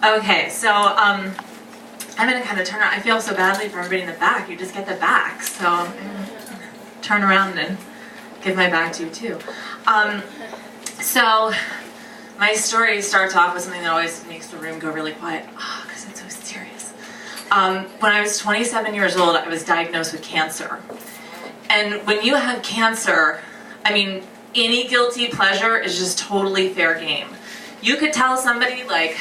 Okay, so I'm gonna kind of turn around. I feel so badly for everybody in the back. You just get the back, so I'm gonna turn around and give my back to you too. So my story starts off with something that always makes the room go really quiet, because it's so serious. When I was 27 years old, I was diagnosed with cancer. And when you have cancer, I mean, any guilty pleasure is just totally fair game. You could tell somebody, like,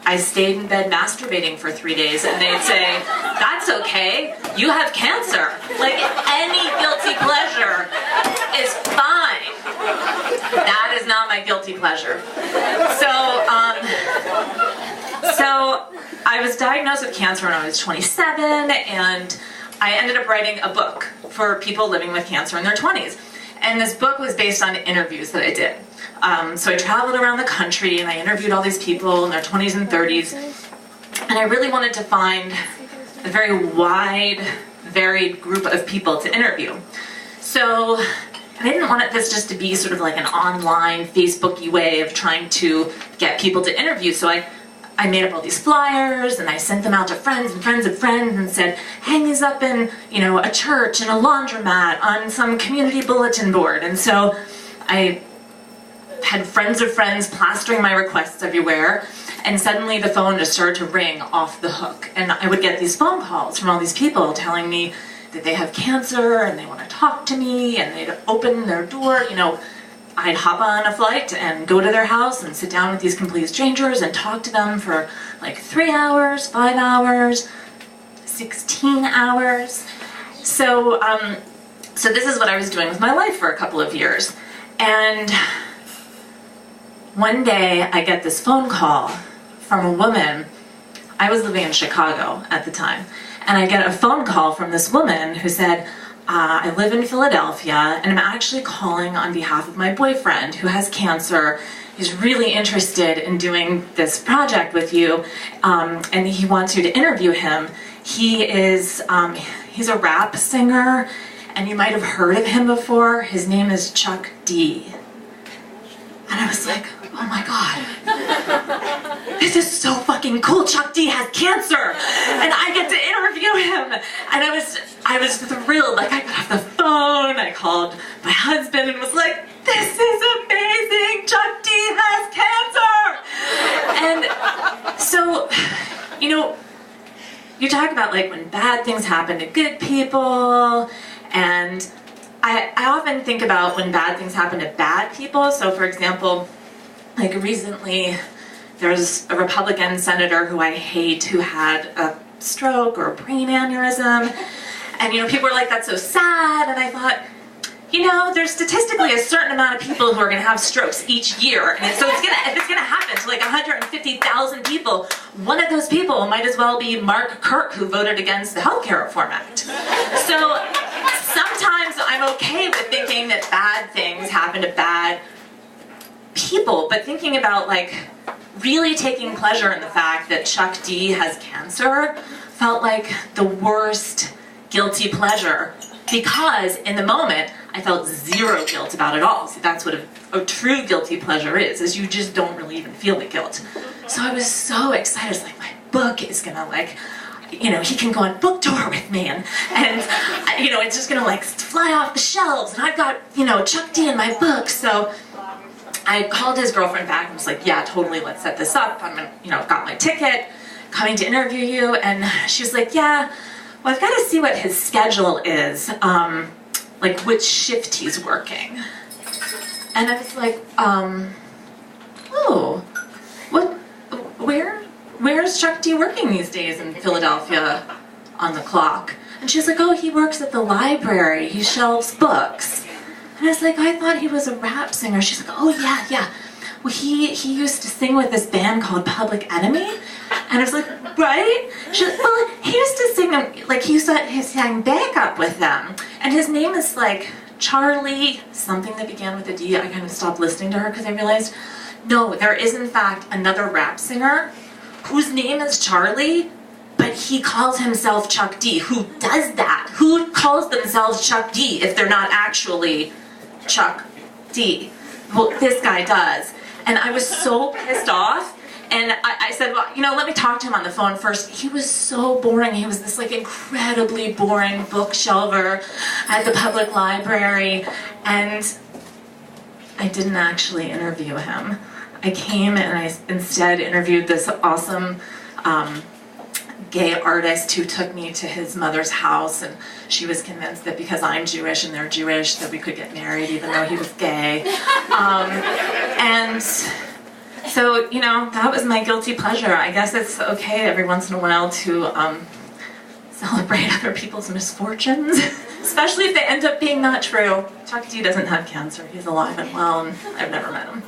I stayed in bed masturbating for 3 days, and they'd say, that's okay, you have cancer. Like, any guilty pleasure is fine. That is not my guilty pleasure. So I was diagnosed with cancer when I was 27, and I ended up writing a book for people living with cancer in their 20s. And this book was based on interviews that I did. So I traveled around the country and I interviewed all these people in their 20s and 30s. And I really wanted to find a very wide, varied group of people to interview. So, and I didn't want this just to be sort of like an online, Facebooky way of trying to get people to interview. So I made up all these flyers and I sent them out to friends and friends of friends and said, hang these up in, you know, a church, in a laundromat, on some community bulletin board. And so I had friends of friends plastering my requests everywhere, and suddenly the phone just started to ring off the hook. And I would get these phone calls from all these people telling me that they have cancer and they want to talk to me, and they'd open their door, you know. I'd hop on a flight and go to their house and sit down with these complete strangers and talk to them for like 3 hours, 5 hours, 16 hours. So this is what I was doing with my life for a couple of years. And one day I get this phone call from a woman. I was living in Chicago at the time. And I get a phone call from this woman who said, I live in Philadelphia, and I'm actually calling on behalf of my boyfriend who has cancer. He's really interested in doing this project with you, and he wants you to interview him. He's a rap singer, and you might have heard of him before. His name is Chuck D. And I was like, oh my God, this is so fucking cool. Chuck D has cancer, and I get to interview him. And I was thrilled. Like, I got off the phone, I called my husband and was like, this is amazing, Chuck D has cancer. And so, you know, you talk about like when bad things happen to good people, and I often think about when bad things happen to bad people. So for example, like recently, there's a Republican senator who I hate who had a stroke or a brain aneurysm. And, you know, people were like, that's so sad. And I thought, you know, there's statistically a certain amount of people who are going to have strokes each year. And so if it's going to happen to like 150,000 people, one of those people might as well be Mark Kirk, who voted against the Healthcare Reform Act. So sometimes I'm okay with thinking that bad things happen to bad people, but thinking about like really taking pleasure in the fact that Chuck D has cancer felt like the worst guilty pleasure, because in the moment I felt zero guilt about it all. So that's what a true guilty pleasure is you just don't really even feel the guilt. So I was so excited. I was like, my book is gonna like, you know, he can go on book tour with me, and you know, it's just gonna like fly off the shelves, and I've got, you know, Chuck D in my book. So I called his girlfriend back and was like, yeah, totally, let's set this up. I'm gonna, you know, got my ticket, coming to interview you. And she was like, yeah, well, I've got to see what his schedule is, like which shift he's working. And I was like, oh, where's Chuck D working these days in Philadelphia on the clock? And she was like, oh, he works at the library, he shelves books. And I was like, I thought he was a rap singer. She's like, oh yeah. Well, he used to sing with this band called Public Enemy. And I was like, right? She's like, well, he used to sing, like he sang backup with them. And his name is like Charlie, something that began with a D. I kind of stopped listening to her because I realized, no, there is in fact another rap singer whose name is Charlie, but he calls himself Chuck D. Who does that? Who calls themselves Chuck D if they're not actually Chuck D? Well, this guy does. And I was so pissed off And I said, well, you know, let me talk to him on the phone first. He was so boring. He was this like incredibly boring bookshelver at the public library. And I didn't actually interview him. I came and I instead interviewed this awesome gay artist who took me to his mother's house, and she was convinced that because I'm Jewish and they're Jewish that we could get married even though he was gay. And so, you know, that was my guilty pleasure. I guess it's okay every once in a while to celebrate other people's misfortunes, especially if they end up being not true. Chuck D doesn't have cancer. He's alive and well, and I've never met him.